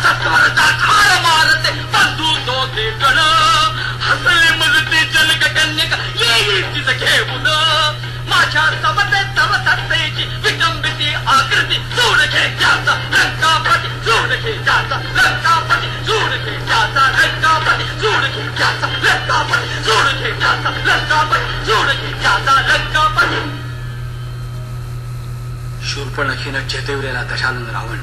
सत्वरचा ठार मारते बंधू दोघे गण हसले मजते जलक कन्यक येईल तिचं घेऊन माझ्या समते तव सत्तेची विटंबिती आकृती जोड घे त्याचा लंकापती जोड घे त्याचा लंकापती जोड घे त्याचा लंकापती जोड घे त्याचा लंकापती जोड घे त्याचा लंकापती जोड घे त्याचा लंकापती. शूर्पणखीनं चेतवलेला दशानंद रावण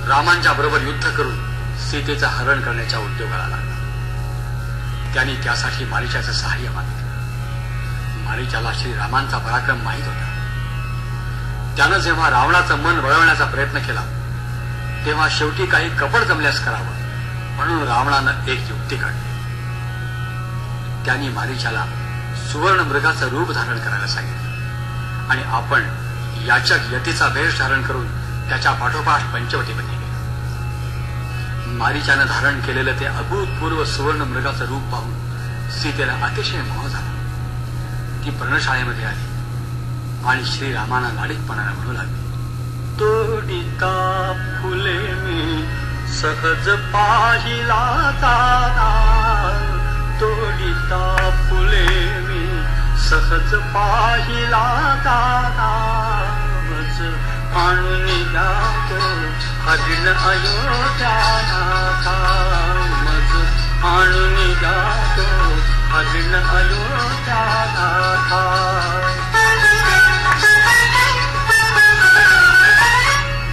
रामांच्या बरोबर युद्ध करून सीतेचं हरण करण्याच्या उद्योगाला लागला. त्यांनी त्यासाठी मारीचाचं सहाय्य मागितलं. मारीचाला श्रीरामांचा पराक्रम माहीत होता. त्यानं जेव्हा रावणाचं मन वळवण्याचा प्रयत्न केला तेव्हा शेवटी काही कपट जमल्यास करावं म्हणून रावणानं एक युक्ती काढली. त्यांनी मारीचाला सुवर्ण मृगाचं रूप धारण करायला सांगितलं आणि आपण याचक यतीचा वेश धारण करून त्याच्या पाठोपाठ पंचवटीमध्ये गेलो. मारीचानं धारण केलेलं ते अभूतपूर्व सुवर्ण मृगाचं रूप पाहून सीतेला अतिशय मोह झाला. ती पर्णशाळेमध्ये आली आणि श्रीरामाना लाडीतपणाला म्हणू लागली, तोडिता फुले मी सहज पाहिला तारा, तोडिता फुले मी सहज पाहिला तारा, मज आणून जातो हरिण अयोध्यानाथा, मज आणून जातो हरिण अयोध्यानाथा.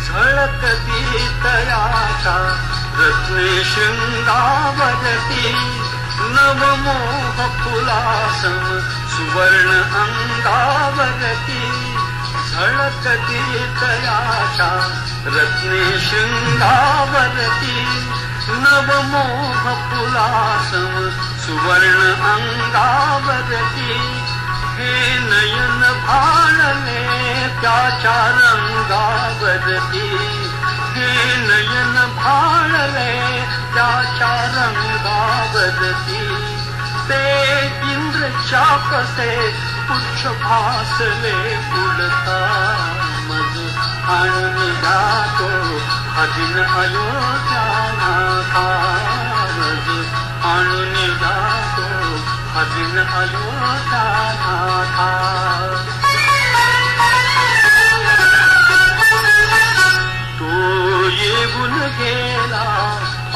झळकती तयाचा रत्ने शृंगावरती, नवमोह फुलासम सुवर्ण अंगावरती, झळकती तयाचा रत्ने शृंगावरती, नवमोह फुलासम सुवर्ण अंगावरती. हे नयन भाळले त्याच्या रंगावरती, हे नयन भाळले त्याच्या रंगावरती. ते इंद्र चापसे पुच्छ भासले उडता, मज आणून जातो हरिण अयोध्यानाथा, मज आणून जातो हरिण अयोध्यानाथा. तो येऊन गेला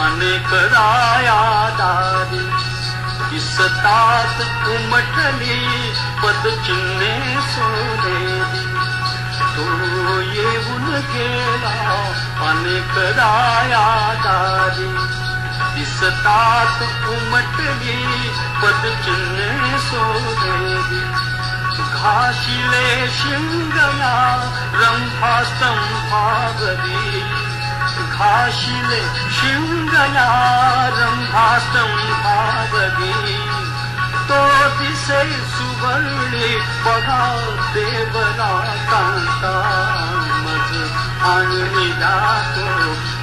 अनेक राया दारी, दिसतात उमटली पदचिन्हे सोनेरी. तो येऊन गेला अनेक राया दारी, दिसतात उमटली पदचिन्हे सोनेरी. घाशिले शिंगया रंभा स्तंभावरी, घाशिले शिंगया रंभा स्तंभावरी. तो दिसे सुवर्णी बघा देवरा कांता, मज आणून जातो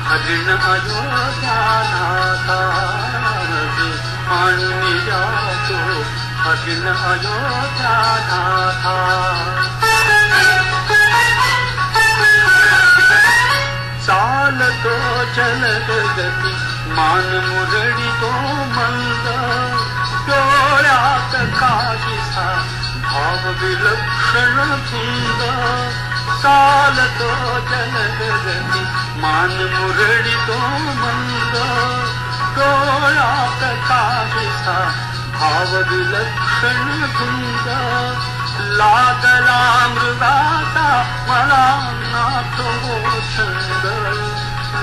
हरिण अयोध्यानाथा, मज आणून जातो हरिण अयोध्यानाथा. चालतो जलद गती मान मुरडी तो मंद, डोळ्यात काहीसा भाव विलक्षण धुंद. चालतो जलद गती मान मुरडी तो मंद, डोळ्यात काहीसा भाव विलक्षण धुंद. लागला मृगाचा मला नाथ हो छंद,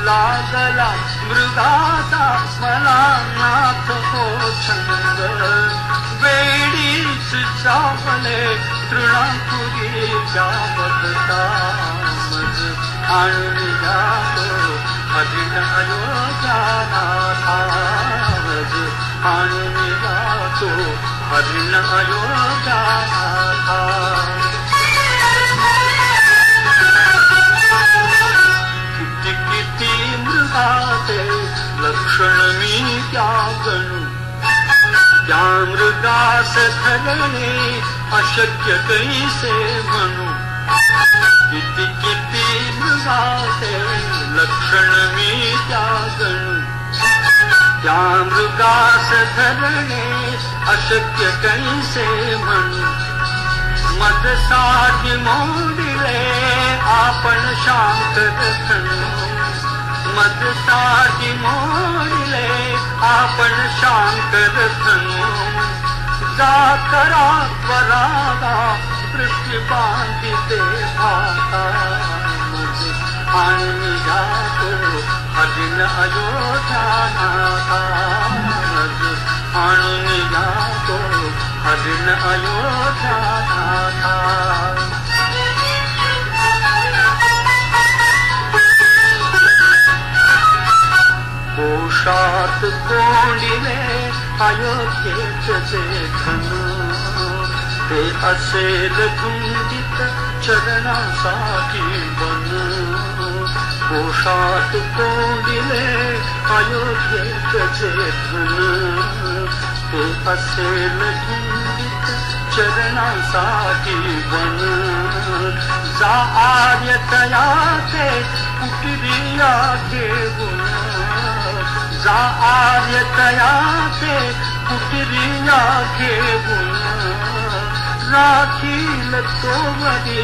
लागला मृगाचा मला नाथ हो छंद. वेडीच चावले तृणापुरीच्या बघता, मज आणून जातो हरिण अयोध्यानाथा, मज आणून जातो हरिण अयोध्यानाथा. किती किती मृगाचे लक्षण मी त्या गणू, त्या मृगास धरणे अशक्य कैसे म्हणू. त्या मृगास धरणे अशक्य कैसे म्हणू मदसाठी मोडिले आपण शांकर धनु मदसाठी मोडिले आपण शांकर धनु जा करा वरागा दृष्टी बांधिते भाता मज आणि जातो हरिण अयोध्या नाथा मज आणि जातो हरिण अयोध्या नाथा कोशात कोंडिले अयोध्येचे धन ते असेल धुंदित चरणासाठी बन कोशात कोंडिले अयोध्येचे धन ते असेल धुंदित चरणासाठी बन जा आर्यतयाचे कुटिरिया घेऊन जा आर्यतयाचे कुटिरिया घेऊन राखील तो मरी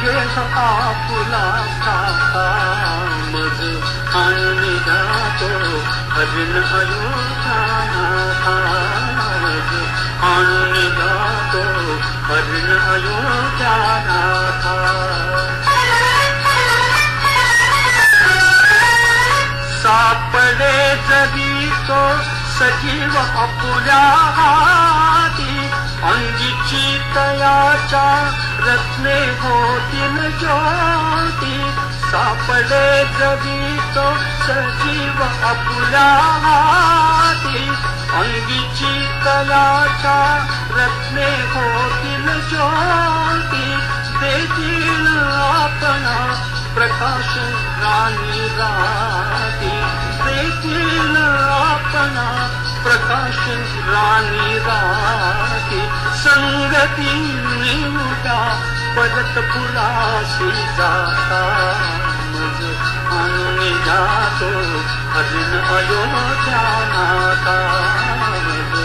घेह आपुला खाता मज आणि जातो हरिण अयोध्या नाथा मज आणि जातो हरिण अयोध्या नाथा सापडे जरी तो सजीव आपुल्या हाती अंगीची तयाच्या रत्ने होतील ज्योती सापडे जरी तो सजीव आपुल्या हाती अंगीची तयाच्या रत्ने होतील ज्योती देतील आपणा प्रकाश राणी राती देतील आपणा प्रकाश राणी राती संगती निवडा परत फुलाशी जाता मज आणि जातो हरिण अयोध्या नाथा मज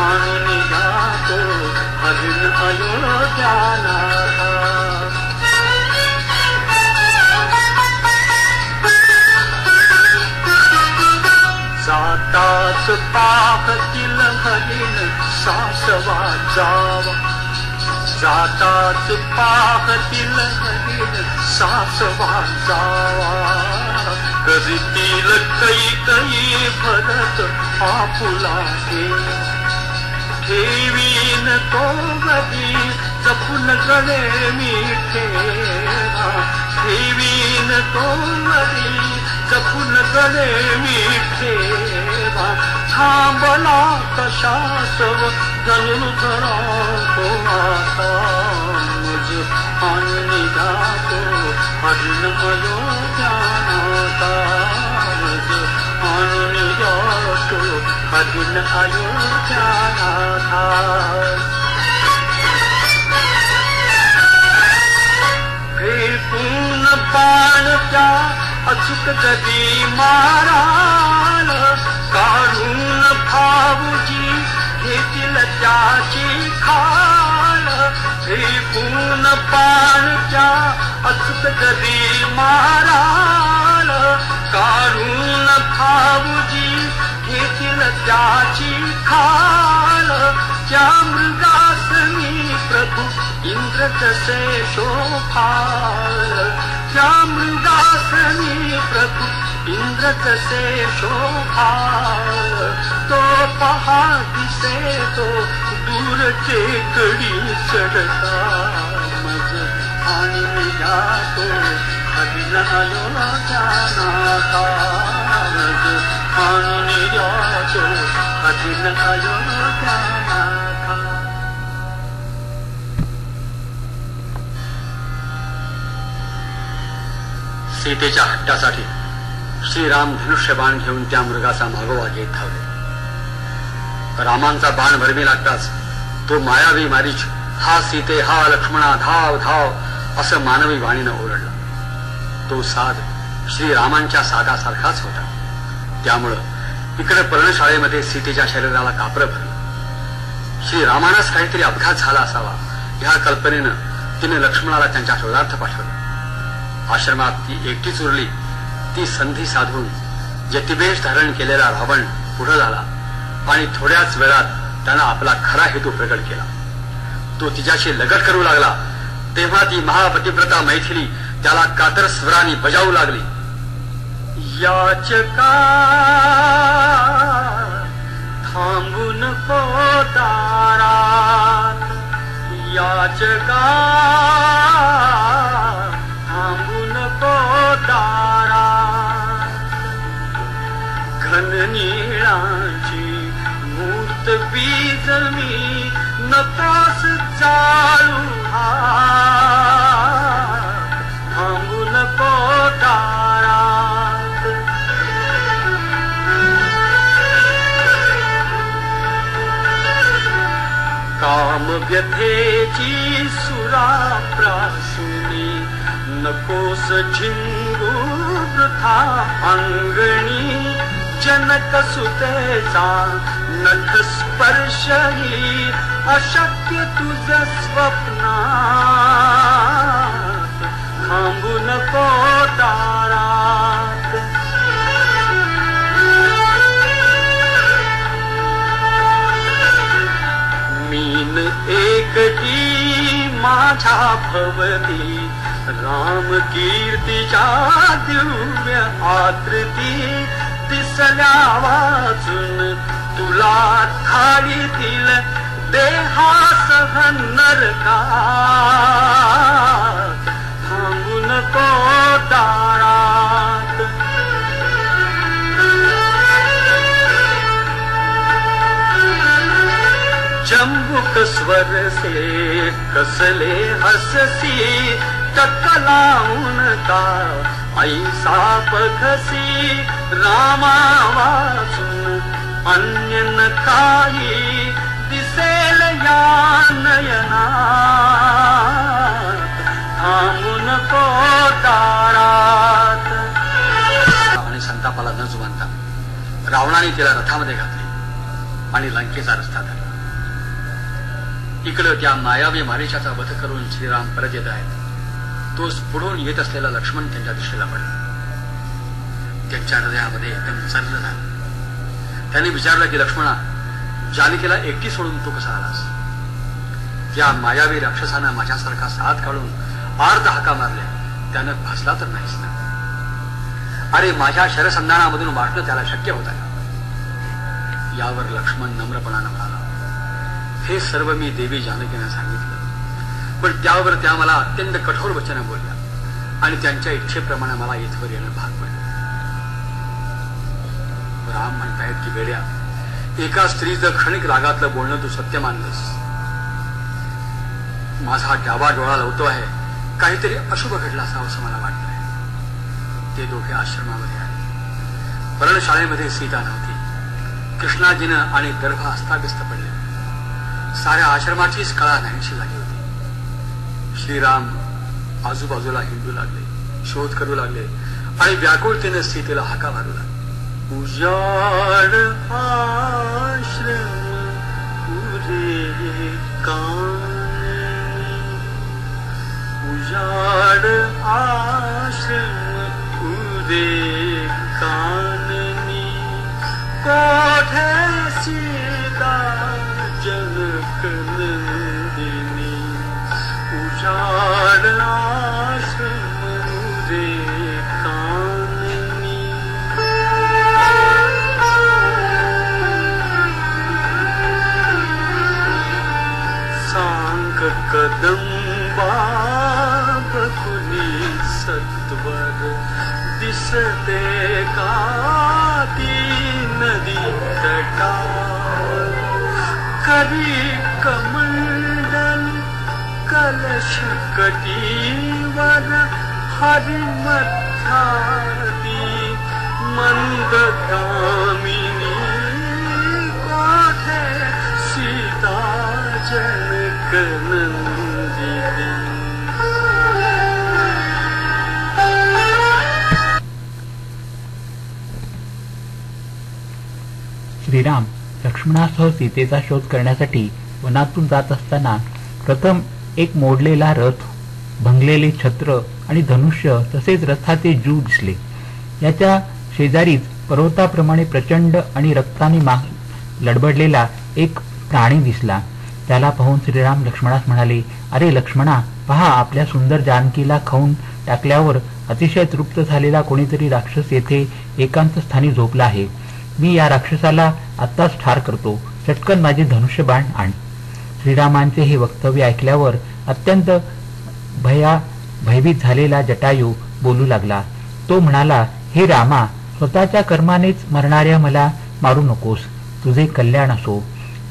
आणि जातो हरिण अयोध्या नाथा जाताच पाहतील हरिण सासवा जावा जाताच पाहतील हरिण सासवा जावा करीतील कै भरत आपुला ठेवीन तो गदी जपून गळे मी ठेवा ठेवीन तो गदी जपून गळे मी ठेवा थांबला कशासव धनुधरा तो आता मज आणि जातो हरिण अयोध्या नाथा मज आणि जातो हरिण अयोध्या नाथा फेकून बाण त्या अचूक गदी माराल काढून भाऊजी घेतील त्याची खाल फेकून बाण त्या अचूक गदी माराल काढून भाऊजी घेतील त्याची खाल त्या मृगासनी प्रभू इंद्र कसे शोभाल त्या मृगासनी प्रभू इंद्र कसे शोभाल तो पहा दिसे तो दूरचे कडी चढता मज आणि जातो हरिण अयोध्या नाथा मज आणि जातो हरिण अयोध्या नाथा सीतेच्या हट्टासाठी श्रीराम धनुष्यबाण घेऊन त्या मृगाचा मागोवा घेत धावले. रामांचा बाण भरमी लागताच तो मायावी मारीच हा सीते हा लक्ष्मणा धाव धाव असं मानवी वाणीनं ओरडला. तो साध श्रीरामांच्या साधासारखाच होता. त्यामुळं इकडे पर्णशाळेमध्ये सीतेच्या शरीराला कापरं भरलं. श्रीरामानाच काहीतरी अपघात झाला असावा ह्या कल्पनेनं तिने लक्ष्मणाला त्यांच्या शोधार्थ पाठवलं. आश्रमात ती एकटीच उरली. ती संधी साधून यतिवेश धारण केलेला रावण पुढे झाला आणि थोड्याच वेळात त्यानं आपला खरा हेतू प्रकट केला. तो तिच्याशी लगट करू लागला तेव्हा ती महापतिव्रता मैथिली त्याला कातर स्वराने बजावू लागली. याचका थांबू नको दारात, याचका थांबू नको दारात. घननीळाची मूर्त बीज मी नकोस चालू थांबू नको दारात. काम व्यथेची सुराप्रासुनी नकोस झिंगू वृथा अंगणी. जनक सुतेचा नख स्पर्शही अशक्य तुझ स्वप्नात, थांबू नको दारात. मीन एकटी माझ्या भवती राम कीर्तीच्या दिव्य आकृती. दिसल्या वाचून तुला थाळीतील देहासह नरकात, थांबू नको दारात. चंबुक स्वर से कसले हससी टकलाऊन का ऐसा पखसी. रामा वाचून अन्य न काही दिसेल या नयनात, थांबू नको दारात. आणि संतापाला न जुमानता रावणाने तिला रथामध्ये घातले आणि लंकेचा रस्ता धरला. इकडं त्या मायावी मारीचाचा वध करून श्रीराम परत येत आहेत. तोच पुढून येत असलेला लक्ष्मण त्यांच्या दृष्टीला पडला. त्यांच्या हृदयामध्ये एकदम चललं झालं. त्यांनी विचारलं की लक्ष्मणा, जानकीला एकटी सोडून तू कसा आलास? या मायावी राक्षसानं माझ्यासारखा साथ काढून आर्त हाका मारल्या, त्यानं भासला तर नाहीस ना? अरे माझ्या शरसंधानामधून वाटणं त्याला शक्य होत आहे. यावर लक्ष्मण नम्रपणानं म्हणाला, हे सर्व मी देवी जानकीनं सांगितलं, पण त्यावर त्या मला अत्यंत कठोर वचनं बोलल्या आणि त्यांच्या इच्छेप्रमाणे मला इथवर येणं भाग पडलं. राम म्हणतायत की वेड्या, एका स्त्रीचं क्षणिक रागातलं बोलणं तू सत्य मानलंस. माझा डावा डोळा लावतो आहे, काहीतरी अशुभ घडलं असावं असं मला वाटतंय. ते दोघे आश्रमामध्ये आले. पर्णशाळेमध्ये सीता नव्हती. कृष्णाजीनं आणि दर्भ अस्ताव्यस्त पडले. साऱ्या आश्रमाचीच कळा नाहीशी झाली होती. श्रीराम आजूबाजूला हिंडू लागले, शोध करू लागले आणि व्याकुळतेने सीतेला हाका मारू लागले. उजाड आश्रम उरे काननी, उजाड आश्रम उरे काननी. कोठे सीता जनक नंदिनी, उजाड आश्रम उरे काननी. सांग कदंबा बकुली सत्वर, दिसते का ती नदी तटावर. करी कमंडल कलश कटीवर, हरिमथाती मंदगामिनी. कोठे सीता जनक नंदिनी. श्रीराम लक्ष्मणासह सीतेचा शोध करण्यासाठी वनातून जात असताना प्रथम एक मोडलेला रथ, भंगलेले छत्र आणि धनुष्य तसेच रथाचे जू दिसले. याच्या शेजारीच पर्वताप्रमाणे प्रचंड आणि रक्ताने लडबडलेला एक प्राणी दिसला. त्याला पाहून श्रीराम लक्ष्मणास म्हणाले, अरे लक्ष्मणा, पहा, आपल्या सुंदर जानकीला खाऊन टाकल्यावर अतिशय तृप्त झालेला कोणीतरी राक्षस येथे एकांत स्थानी झोपला आहे. मी या राक्षसाला आत्ताच ठार करतो. चटकन माझे धनुष्यबाण आण. श्रीरामांचे हे वक्तव्य ऐकल्यावर अत्यंत भयभीत झालेला जटायू बोलू लागला. तो म्हणाला, हे रामा, स्वतःच्या कर्मानेच मरणाऱ्या मला मारू नकोस. तुझे कल्याण असो.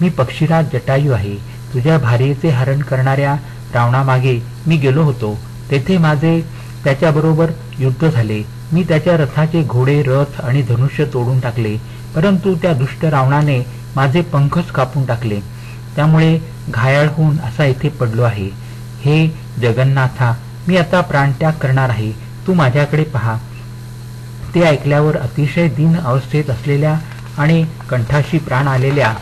मी पक्षीराज जटायू आहे. तुझ्या भार्येचे हरण करणाऱ्या रावणामागे मी गेलो होतो. तेथे माझे त्याच्याबरोबर युद्ध झाले. मी त्याच्या रथाचे घोडे, रथ आणि धनुष्य तोडून टाकले. परंतु त्या दुष्ट रावणाने माझे पंखच कापून टाकले. त्यामुळे घायाळ होऊन असा येथे पडलो आहे. हे जगन्नाथा, मी आता प्राणत्याग करणार आहे. तू माझ्याकडे पहा. ते ऐकल्यावर अतिशय दीन अवस्थेत असलेल्या आणि कंठाशी प्राण आलेल्या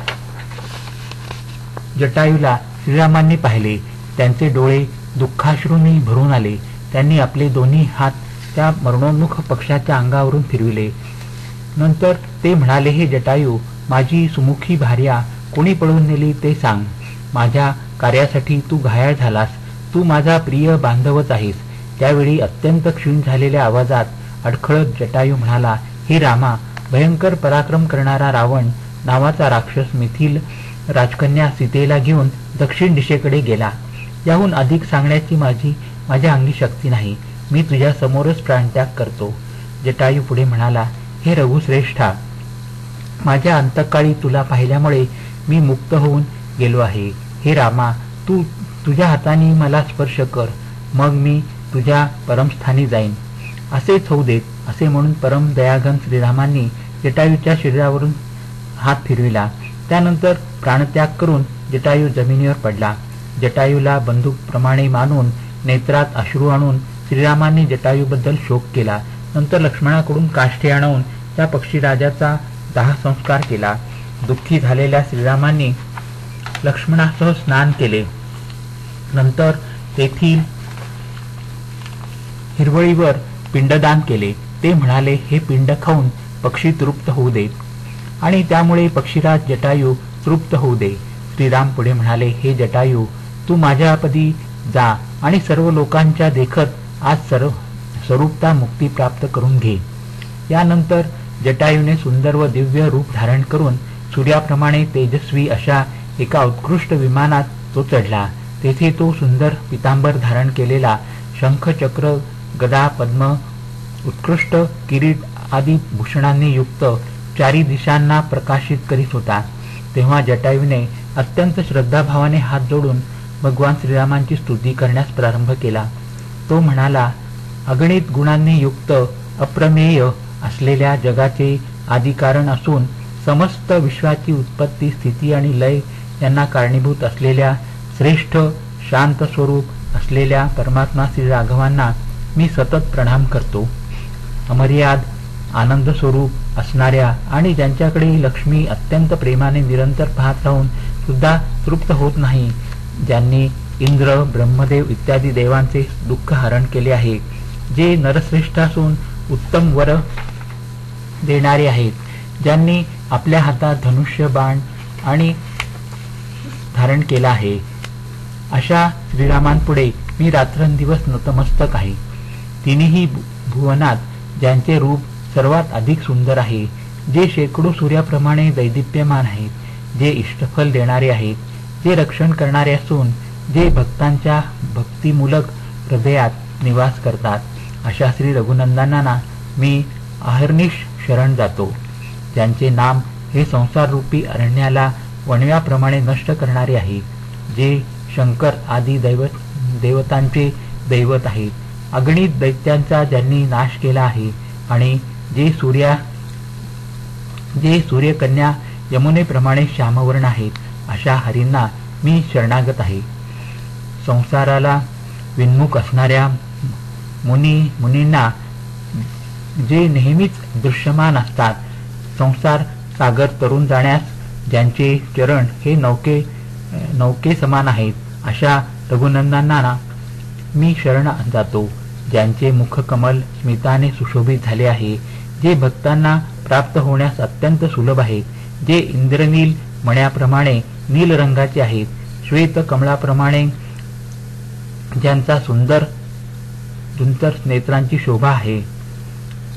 जटायूला श्रीरामांनी पाहिले. त्यांचे डोळे दुःखाश्रूंनी भरून आले. त्यांनी आपले दोन्ही हात त्या मरणोन्मुख पक्षाच्या अंगावरून फिरविले. नंतर ते म्हणाले, हे जटायू, माझी सुमुखी भार्या कोणी पळून नेली ते सांग. माझ्या कार्यासाठी तू घायाळ झालास. तू माझा प्रिय बांधवच आहेस. त्यावेळी अत्यंत क्षीण झालेल्या आवाजात अडखळत जटायू म्हणाला, हे रामा, भयंकर पराक्रम करणारा रावण नावाचा राक्षस मिथिल राजकन्या सीतेला घेऊन दक्षिण दिशेकडे गेला. याहून अधिक सांगण्याची माझ्या अंगी शक्ती नाही. मी तुझ्या समोरच प्राणत्याग करतो. जटायू पुढे म्हणाला, हे रघुश्रेष्ठा, माझ्या अंतकाळी तुला पाहिल्यामुळे मी मुक्त होऊन गेलो आहे. हे रामा, तू तुझ्या हाताने मला स्पर्श कर, मग मी तुझ्या परमस्थानी जाईन. असेच होऊ देत. असे म्हणून परम दयाघन श्रीरामांनी जटायूच्या शरीरावरून हात फिरविला. त्यानंतर प्राणत्याग करून जटायू जमिनीवर पडला. जटायूला बंदूकप्रमाणे मानून नेत्रात अश्रू आणून श्रीरामांनी जटायूबद्दल शोक केला. नंतर लक्ष्मणाकडून काष्टे आणून त्या पक्षीराजाचा दाहसंस्कार केला. दुःखी झालेल्या श्रीरामांनी लक्ष्मणासह स्नान केले. नंतर तेथील हिरवळीवर पिंडदान केले. ते म्हणाले, हे पिंड खाऊन पक्षी तृप्त होऊ देत आणि त्यामुळे पक्षीराज जटायू तृप्त होऊ दे. श्रीराम पुढे म्हणाले, हे जटायू, तू माझ्यापदी जा आणि सर्व लोकांच्या देखत आज स्वरूपता मुक्ती प्राप्त करून घे. यानंतर जटायूने सुंदर व दिव्य रूप धारण करून सूर्याप्रमाणे तेजस्वी अशा एका उत्कृष्ट विमानात तो चढला. तेथे तो सुंदर पितांबर धारण केलेला, शंख, चक्र, गदा, पद्म, उत्कृष्ट किरीट आदी भूषणांनी युक्त चारी दिशांना प्रकाशित करीत होता. तेव्हा जटायूने अत्यंत श्रद्धाभावाने हात जोडून भगवान श्रीरामांची स्तुती करण्यास प्रारंभ केला. तो म्हणाला, अगणित गुणांनी युक्त अप्रमेय असलेल्या जगाचे आदिकारण असून समस्त विश्वाची उत्पत्ती, स्थिती आणि लय यांना कारणीभूत असलेल्या श्रेष्ठ शांत स्वरूप असलेल्या परमात्मा श्री राघवांना मी सतत प्रणाम करतो. अमर्याद आनंद स्वरूप असणाऱ्या आणि ज्यांच्याकडे लक्ष्मी अत्यंत प्रेमाने निरंतर पाहत राहून सुद्धा तृप्त होत नाही, ज्यांनी इंद्र, ब्रह्मदेव इत्यादी देवांचे दुःख हरण केले आहे, जे नरश्रेष्ठ असून उत्तम वर देणारे आहेत, ज्यांनी आपल्या हातात धनुष्य, बाण आणि धारण केला आहे, अशा श्रीरामांपुढे मी रात्रंदिवस नतमस्तक आहे. तिन्ही भुवनात ज्यांचे रूप सर्वात अधिक सुंदर आहे, जे शेकडो सूर्याप्रमाणे दैदिप्यमान आहेत, जे इष्टफल देणारे आहेत, जे रक्षण करणारे असून जे भक्तांच्या भक्तिमूलक हृदयात निवास करतात, अशा श्री रघुनंदनांना मी अहर्निश शरण जातो. ज्यांचे नाम हे संसाररूपी अरण्याला वणव्याप्रमाणे नष्ट करणारे आहे, जे शंकर आदी देवतांचे दैवत आहेत, अगणित दैत्यांचा ज्यांनी नाश केला आहे आणि जे सूर्यकन्या यमुनेप्रमाणे श्यामवर्ण आहेत, अशा हरींना मी शरणागत आहे. संसाराला विन्मुख असणाऱ्या मुनींना जे नेहमीच दृश्यमान असतात, संसार सागर तरुण जाण्यास ज्यांचे चरण हे नौके समान आहेत, अशा रघुनंदनांना मी शरण जातो. ज्यांचे मुखकमल स्मिताने सुशोभित झाले आहे, जे भक्तांना प्राप्त होण्यास अत्यंत सुलभ आहेत, जे इंद्रनील मण्याप्रमाणे नील रंगाचे आहेत, श्वेत कमळाप्रमाणे ज्यांचा सुंदर नेत्रांची शोभा आहे,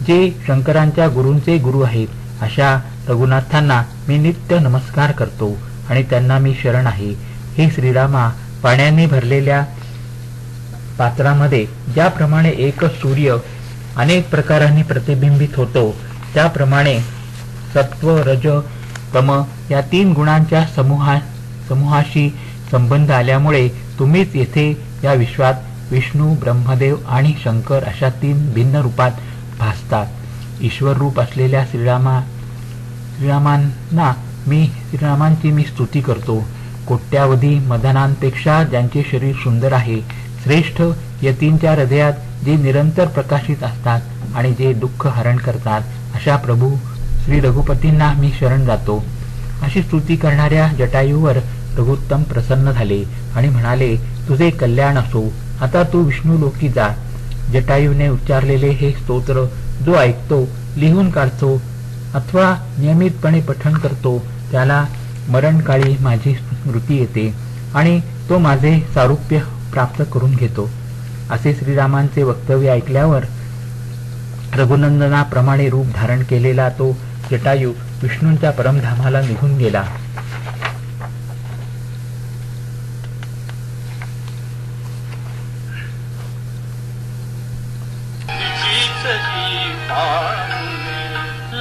जे शंकरांच्या गुरूंचे गुरु आहेत, अशा रघुनाथांना मी नित्य नमस्कार करतो आणि त्यांना मी शरण आहे. हे श्रीरामा, पाण्याने भरलेल्या पात्रामध्ये ज्याप्रमाणे एकच सूर्य अनेक प्रकारांनी प्रतिबिंबित होतो, त्याप्रमाणे सत्व रज तम या 3 गुणांच्या समूहाशी संबंध आल्यामुळे तुम्हीच येथे या विश्वात विष्णू, ब्रह्मदेव आणि शंकर अशा 3 भिन्न रूपात भासतात. ईश्वर रूप असलेल्या श्रीरामांची मी स्तुती करतो. कोट्यावधी मदनांपेक्षा ज्यांचे शरीर सुंदर आहे, श्रेष्ठ यतींच्या हृदयात जे निरंतर प्रकाशित असतात आणि जे दुःख हरण करतात, अशा प्रभू श्री रघुपतींना मी शरण जातो. अशी स्तुती करणाऱ्या जटायूवर रघुत्तम प्रसन्न झाले आणि म्हणाले, तुझे कल्याण असो, आता तू विष्णू लोकी जा. जटायूने उच्चारलेले हे स्तोत्र जो ऐकतो, लिहून काढतो अथवा नियमितपणे पठण करतो, त्याला मरणकाळी माझी स्मृती येते आणि तो माझे सारूप्य प्राप्त करून घेतो. असे श्रीरामांचे वक्तव्य ऐकल्यावर रघुनंदनाप्रमाणे रूप धारण केलेला तो जटायू विष्णूंच्या परमधामाला निघून गेला.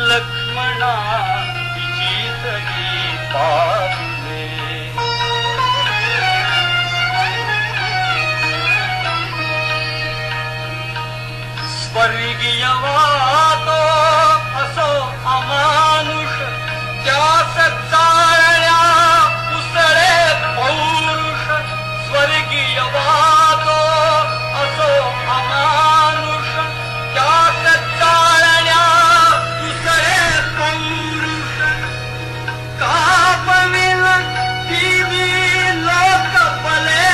लक्ष्मणा स्वर्गीय वातो असो अमानुष, त्यास चाळण्या उसळे पौरुष. स्वर्गीय वातो असो अमानुष, त्यास चाळण्या उसळे पौरुष. कापविल तिन्ही लोक भले,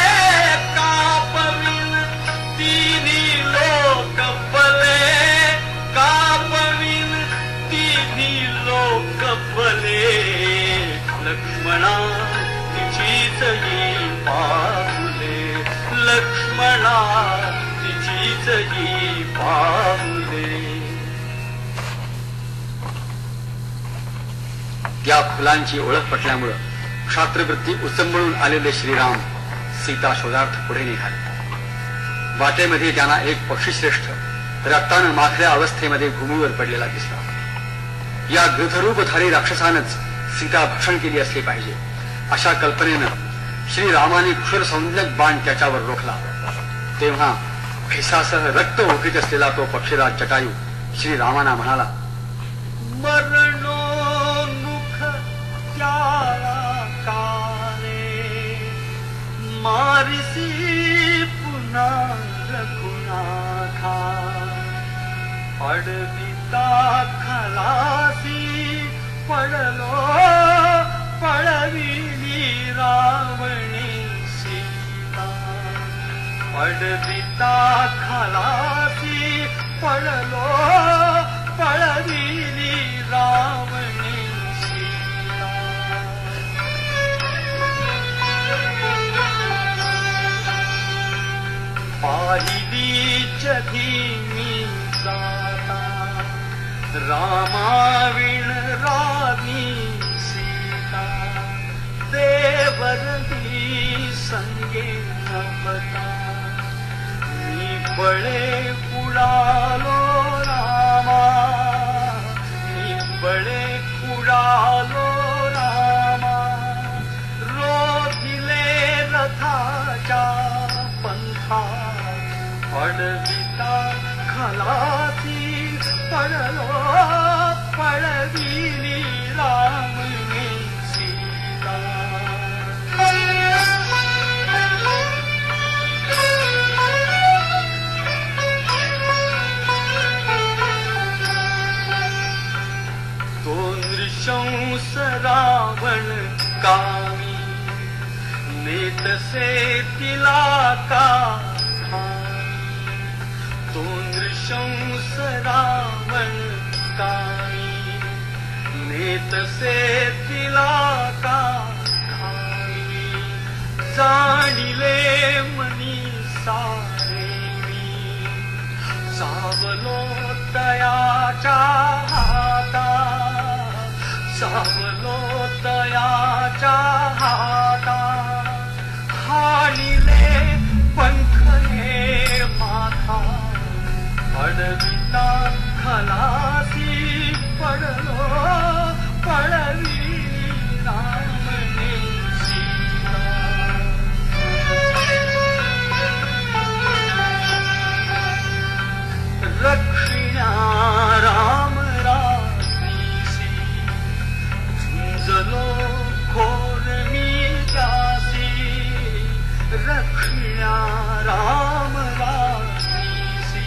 कापविल तिन्ही लोक भले, कापविल तिन्ही लोक भले. लक्ष्मणा तिचीच ही पाऊले, लक्ष्मणा तिचीच ही पाऊले. त्या फुलांची ओळख पटल्यामुळं क्षात्रवृत्ती उचंबळून आलेले श्रीराम सीता शोधार्थ पुढे निघाले. वाटेमध्ये त्यांना एक पक्षीश्रेष्ठ रक्तानं माखल्या अवस्थेमध्ये भूमीवर पडलेला दिसला. या गृधरूपधारी राक्षसानंच सीता भक्षण केली असली पाहिजे, अशा कल्पनेनं श्रीरामाने कुशल संज्ञक बाण त्याच्यावर रोखला. तेव्हा फेसासह रक्त ओघीत असलेला तो पक्षीराज जटायू श्रीरामांना म्हणाला, मरणोन्मुख त्याला कारे, मारिसी पुन्हा रघुनाथा. पडविता खलासी पडलो, पडविली रावणी सीता. पडविता खलासी पडलो, पडविली रावणी सीता. पाहिली जधीमी जाता, रामाविण राणी सीता. देवरही संगे नवता, मी बळे उडालो रामा, मी बळे उडालो रामा. रोधिले रथाच्या पंथा, पडविता खलासी पडलो, पडविली रामणी सीता. तो नृशंस नृशंस रावण कामी नेतसे तिला का तो नृशंस रावण कामी नेतसे तिला का जाणिले मनी सारेवी सावलो दयाच्या हाता सावलो दयाच्या हाता हाणिले पंखने माथा पडविता खलासी पडलो पडवी रामने रक्षिण्या राम रासीसी झुंजलो घोर मी त्यासी रक्षिण्या राम रासीसी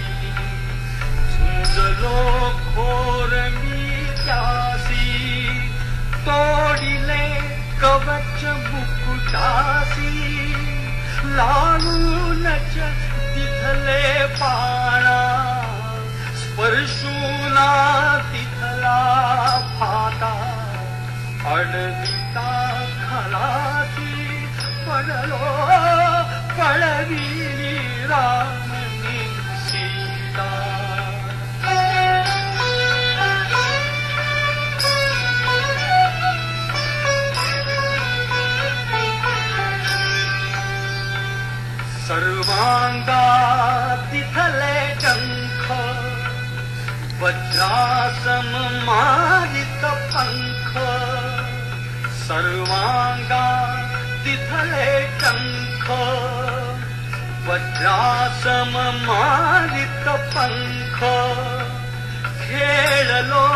झुंजलो घोर मी त्यासी तोडिले कवच मुकुटासी लावूनच तिथले पाणा स्पर्शूना तिथला फाटा अडविता खलासी पडलो पडविली रामनी सीता सर्वांगा तिथले डंख वज्रासम मारित पंख सर्वांगा तिथले डंख वज्रासम मारित पंख खेळलो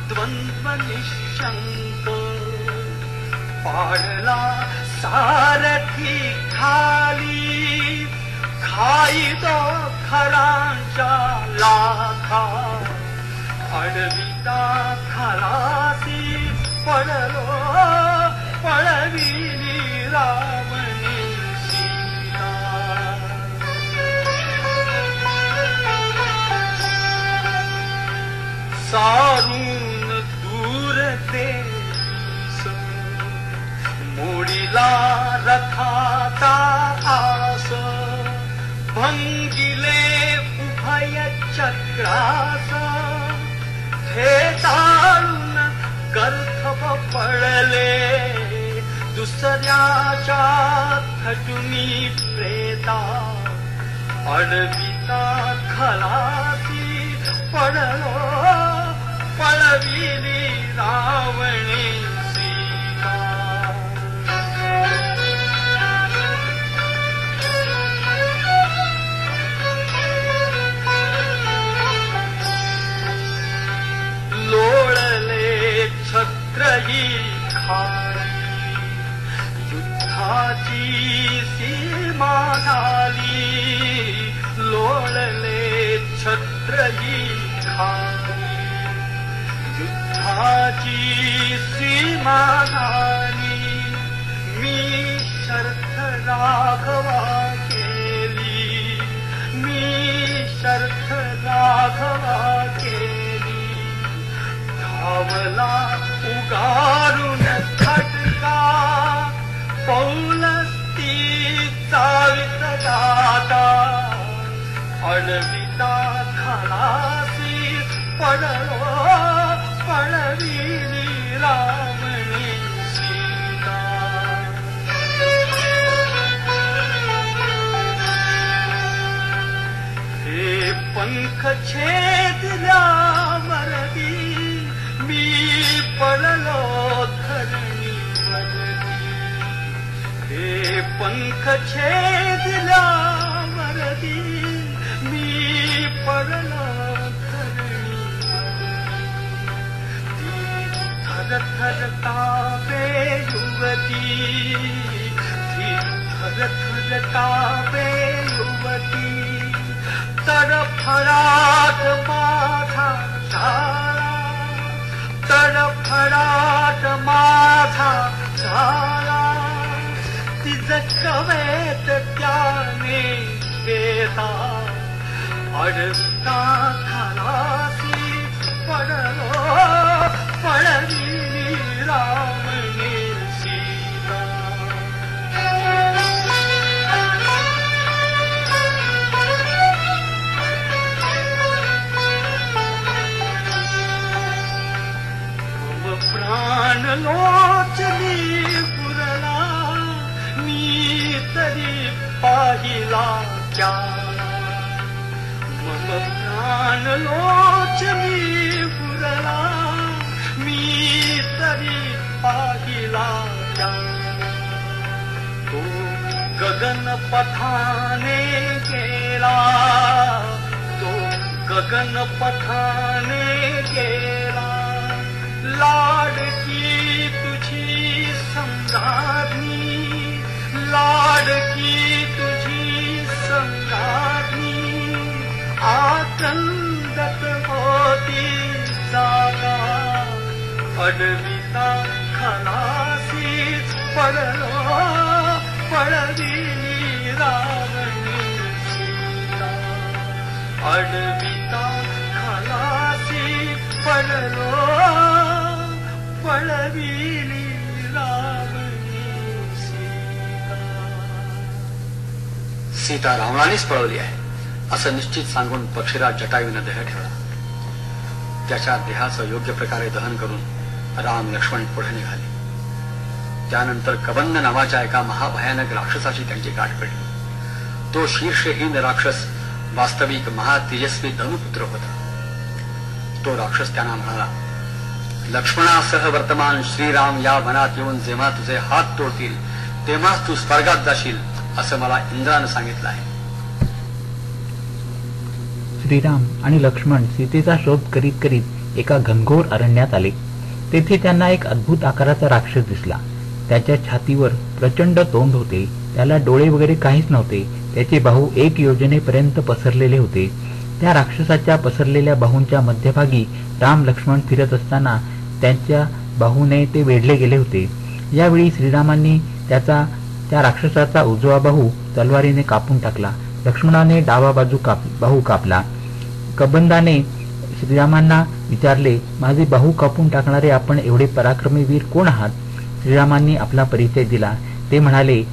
द्वंद्व निशंक पाडला सारथी खाली खाईदो खरांच्या लाथा अडविता खलासी पडलो पडविली रावणी सीता सारून दूर देश मोडीला रथाचा आस भंगिले उभय चक्रास हे ताळून गर्थ पडले दुसऱ्याच्या थटुनी प्रेता अडविता खलासी पडलो पडविली रावणी सीता लोळले छत्रही खारी युद्धाची सीमा झाली लोळले छत्रही खारी युद्धाची सीमा झाली मी शर्थ राघवा केली मी शर्थ राघवा केली धावला उगारून खटका पौलस्ती चावित दाता अडविता खलासी पडलो पडविली रामणी सीता हे पंख छेदल्या वरती मी पडलो धरणी वरती हे पंख छेदल्या वरती मी पडलो धरणी वरती थर थर तापे युवती थर थर तापे युवती तडफडाट माझा शाळा तडफडाट कवेत त्याने देता अडता खलासी पडलो पडली रामने सीता प्राण लोचनी पुरला मी तरी पाहिला क्या मम प्राण लोचनी पुरला मी तरी पाहिला क्या तो गगन पथाने गेला तो गगन पथाने गेला लाडकी तुझी संगानी लाडकी तुझी संगानी आकंदत होती जागा अडविता खलासी पडलो पडली रावणी सीता अडविता खलासी पडलो पडविली रावणी सीता. सीता रावणानेच पळवली आहे असं निश्चित सांगून पक्षीराज जटायूने देह ठेवला. त्याच्या देहाचं योग्य प्रकारे दहन करून राम लक्ष्मण पुढे निघाले. त्यानंतर कबंध नावाच्या एका महाभयानक राक्षसाची त्यांची गाठ पडली. तो शीर्षहीन राक्षस वास्तविक महातेजस्वी धनुपुत्र होता. तो राक्षस त्यांना म्हणाला, लक्ष्मणासह वर्तमान श्रीराम या वनात येऊन जेव्हा तुझे हात तोडतील तेव्हाच तू स्वर्गात जाशील असं मला इंद्रानं सांगितलं आहे. श्रीराम आणि लक्ष्मण सीतेचा शोध करीत करीत एका घनघोर अरण्यात आले. तेथे त्यांना एक अद्भुत आकाराचा राक्षस दिसला. त्याच्या छातीवर प्रचंड तोंड होते. त्याला डोळे वगैरे काहीच नव्हते. त्याचे बाहू 1 योजनेपर्यंत पसरलेले होते. त्या राक्षसाच्या पसरलेल्या बाहूंच्या मध्यभागी राम लक्ष्मण फिरत असताना त्यांच्या बाहूने ते वेढले गेले होते. यावेळी श्रीरामांनी त्या राक्षसाचा उजवा बाहू तलवारीने कापून टाकला. लक्ष्मणाने डावा बाहू कापला. कबंधाने श्रीरामांना विचारले, माझे बाहू कापून टाकणारे आपण एवढे पराक्रमी वीर कोण आहात? श्रीरामांनी आपला परिचय दिला. ते म्हणाले,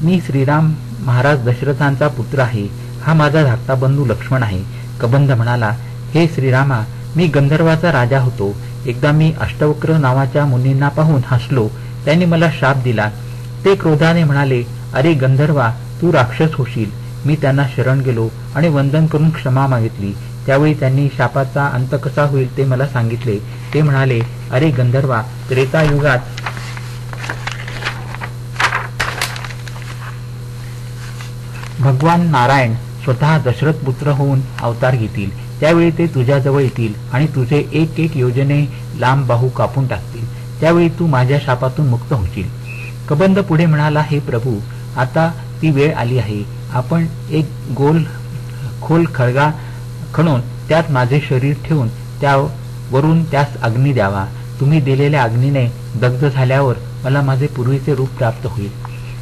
मी श्रीराम महाराज दशरथांचा पुत्र आहे. हा माझा धाकटा बंधू लक्ष्मण आहे. कबंध म्हणाला, हे श्रीरामा, मी गंधर्वाचा राजा होतो. एकदा मी अष्टवक्र नावाच्या मुनींना पाहून हसलो. त्यांनी मला शाप दिला. ते क्रोधाने म्हणाले, अरे गंधर्वा, तू राक्षस होशील. मी त्यांना शरण गेलो आणि वंदन करून क्षमा मागितली. त्यावेळी त्यांनी शापाचा अंत कसा होईल ते मला सांगितले. ते म्हणाले, अरे गंधर्वा, त्रेतायुगात भगवान नारायण स्वतः दशरथ पुत्र होऊन अवतार घेतील. त्यावेळी ते तुझ्याजवळ येतील आणि तुझे 1 योजने लांब बाहू कापून टाकतील. त्यावेळी तू माझ्या शापातून मुक्त होशील. कबंध पुढे म्हणाला, हे प्रभू, आता ती वेळ आली आहे. आपण एक खोल खळगा खणून त्यात माझे शरीर ठेवून त्यावरून त्यास अग्नी द्यावा. तुम्ही दिलेल्या अग्नीने दग्ध झाल्यावर मला माझे पूर्वीचे रूप प्राप्त होईल.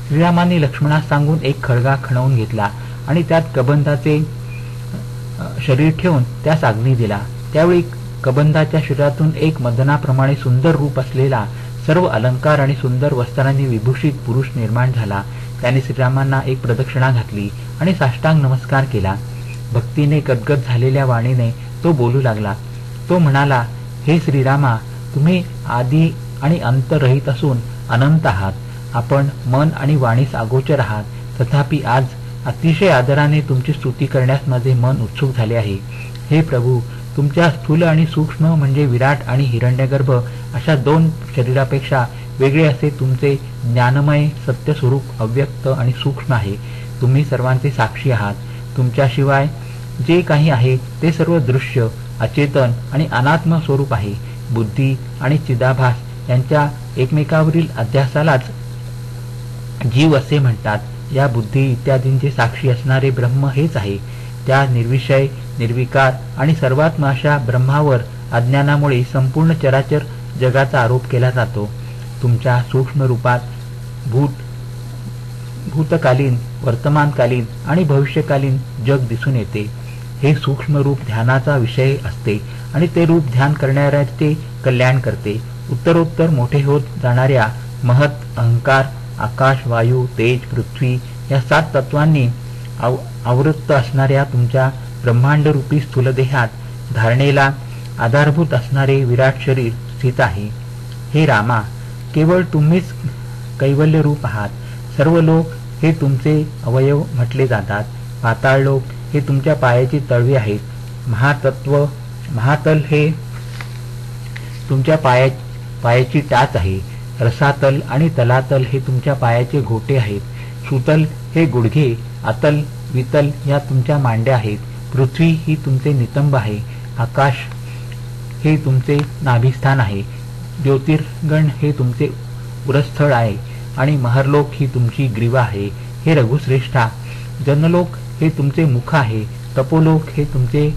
श्रीरामांनी लक्ष्मणास सांगून एक खळगा खणवून घेतला आणि त्यात कबंधाचे शरीर ठेवून त्यास अग्नी दिला. त्यावेळी कबंधाच्या शरीरातून एक मदनाप्रमाणे सुंदर रूप असलेला, सर्व अलंकार आणि सुंदर वस्त्रांनी विभूषित पुरुष निर्माण झाला. त्याने श्रीरामांना एक प्रदक्षिणा घातली आणि साष्टांग नमस्कार केला. भक्तीने गदगद झालेल्या वाणीने तो बोलू लागला. तो म्हणाला, हे श्रीरामा, तुम्ही आदी आणि अंत रहित असून अनंत आहात. आपण मन आणि वाणीस अगोचर आहात. तथापि आज अतिशय आदराने तुमची स्तुती करण्यास माझे मन उत्सुक झाले आहे. हे प्रभू, तुमच्या स्थूल आणि सूक्ष्म म्हणजे विराट आणि हिरण्यगर्भ अशा 2 शरीरापेक्षा वेगळे असे तुमचे ज्ञानमय सत्य स्वरूप अव्यक्त आणि सूक्ष्म आहे. तुम्ही सर्वांचे साक्षी आहात. तुमच्याशिवाय जे काही आहे ते सर्व दृश्य, अचेतन आणि अनात्म स्वरूप आहे. बुद्धी आणि चिदाभास यांच्या एकमेकावरील अध्यासालाच जीव असे म्हणतात. या बुद्धी इत्यादींचे साक्षी असणारे ब्रह्म हेच आहे. त्या निर्विषय, निर्विकार आणि सर्वात्म अशा ब्रह्मावर अज्ञानामुळे संपूर्ण चराचर जगाचा आरोप केला जातो. तुमच्या सूक्ष्म रूपात भूत भूतकालीन, वर्तमानकालीन आणि भविष्यकालीन जग दिसून येते. हे सूक्ष्म रूप ध्यानाचा विषय असते आणि ते रूप ध्यान करणाऱ्याचे कल्याण करते. उत्तरोत्तर मोठे होत जाणाऱ्या महत, अहंकार, आकाश, वायू, तेज, पृथ्वी या 7 तत्वांनी आवृत्त असणाऱ्या तुमच्या ब्रह्मांडरूपी स्थूलदेहात धारणेला आधारभूत असणारे विराट शरीर स्थित आहे. हे रामा, केवळ तुम्हीच कैवल्य रूप आहात. सर्व लोक हे तुमचे अवयव म्हटले जातात. पाताळ लोक हे तुमच्या पायाची तळवी आहेत. महातल हे तुमच्या पायाची टाच आहे. रसातल आणि तलातल हे तुमच्या पायाचे घोटे आहेत. सुतल हे गुडघे, अतल, वितल या तुमच्या मांड्या आहेत. पृथ्वी ही तुमचे नितंब आहे. आकाश हे तुमचे नाभिस्थान आहे. ज्योतिर्गण हे तुमचे उरस्थळ आहे आणि महरलोक ही तुमची ग्रीवा आहे. हे रघुश्रेष्ठा, जनलोक हे तुमचे मुख आहे. तपोलोक हे तुमचे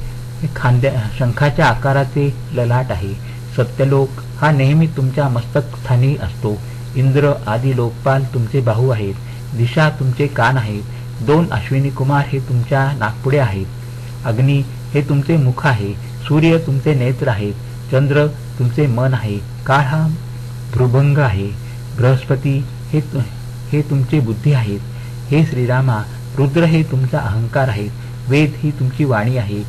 शंखाच्या आकाराचे ललाट आहे. सत्यलोक हा नेहमी तुमच्या मस्तकस्थानी असतो. इंद्र आदी लोकपाल तुमचे बाहू आहेत. दिशा तुमचे कान आहेत. 2 अश्विनी कुमार हे तुमच्या नाकपुडे आहेत. अग्नी हे तुमचे मुख आहे. सूर्य तुमचे नेत्र आहेत. चंद्र तुमचे मन आहे. काळ हा भ्रुभंग आहे. बृहस्पती हे तुमचे बुद्धी आहेत. हे श्रीरामा, रुद्र हे तुमचा अहंकार आहे. वेद ही तुमची वाणी आहे.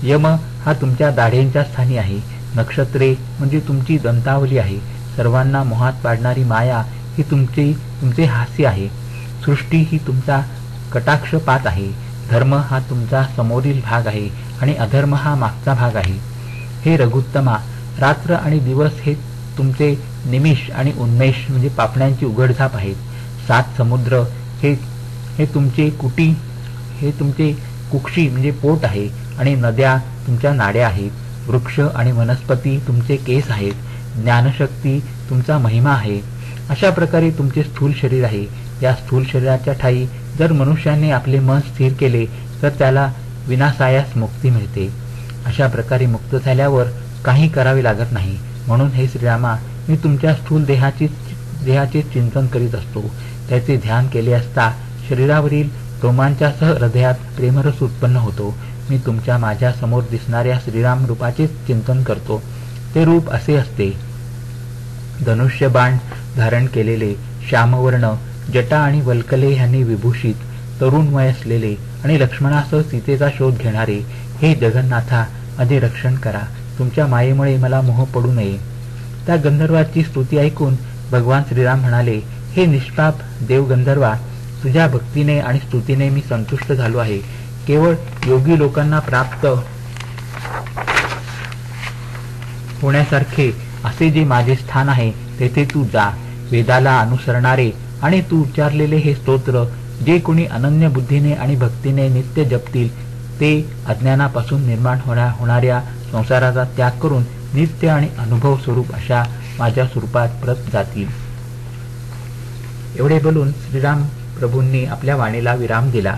यम हा तुमच्या दाढेंच्या स्थानी आहे. नक्षत्रे म्हणजे तुमची दंतावली आहे. सर्वांना मोहात पाडणारी माया ही तुमचे हास्य आहे. सृष्टी ही तुमचा कटाक्षपात आहे. धर्म हा तुमचा समोरील भाग आहे आणि अधर्म हा मागचा भाग आहे. हे रघुत्तमा, रात्र आणि दिवस हे तुमचे निमिष आणि उन्मेष म्हणजे पापण्यांची उघडझाप आहेत. 7 समुद्र हे तुमचे कुक्षी म्हणजे पोट आहे आणि नद्या तुमच्या नाड्या आहेत. वृक्ष आणि वनस्पती तुमचे केस आहेत. ज्ञानशक्ती तुमचा महिमा आहे. अशा प्रकारे तुमचे स्थूल शरीर आहे. या स्थूल शरीराच्या ठायी जर मनुष्याने आपले मन स्थिर केले तर त्याला विनासायास मुक्ती मिळते. अशा प्रकारे मुक्त झाल्यावर काही करावे लागत नाही. म्हणून हे श्रीरामा, मी तुमच्या स्थूल देहाचे चिंतन करीत असतो. त्याचे ध्यान केले असता शरीरावरील रोमांच्यासह हृदयात प्रेमरस उत्पन्न होतो. मी तुमच्या माझ्या समोर दिसणाऱ्या श्रीराम रूपाचे चिंतन करतो. ते रूप असे असते: धनुष्य बाण धारण केलेले, श्यामवर्ण, जटा आणि वल्कले ह्यांनी विभूषित, तरुण वय असलेले आणि लक्ष्मणासह सीतेचा शोध घेणारे. हे जगन्नाथा, माझे रक्षण करा. तुमच्या मायेमुळे मला मोह पडू नये. त्या गंधर्वाची स्तुती ऐकून भगवान श्रीराम म्हणाले, हे निष्पाप देवगंधर्वा, तुझ्या भक्तीने आणि स्तुतीने मी संतुष्ट झालो आहे. केवळ योगी लोकांना प्राप्त होण्यासारखे असे जे माझे स्थान आहे तेथे तू जा. वेदाला अनुसरणारे आणि तू उच्चारलेले हे स्तोत्र जे कोणी अनन्य बुद्धीने आणि भक्तीने नित्य जपतील ते अज्ञानापासून निर्माण होणाऱ्या संसाराचा त्याग करून नित्य आणि अनुभव स्वरूप अशा माझ्या स्वरूपात परत जातील. एवढे बोलून श्रीराम प्रभूंनी आपल्या वाणीला विराम दिला.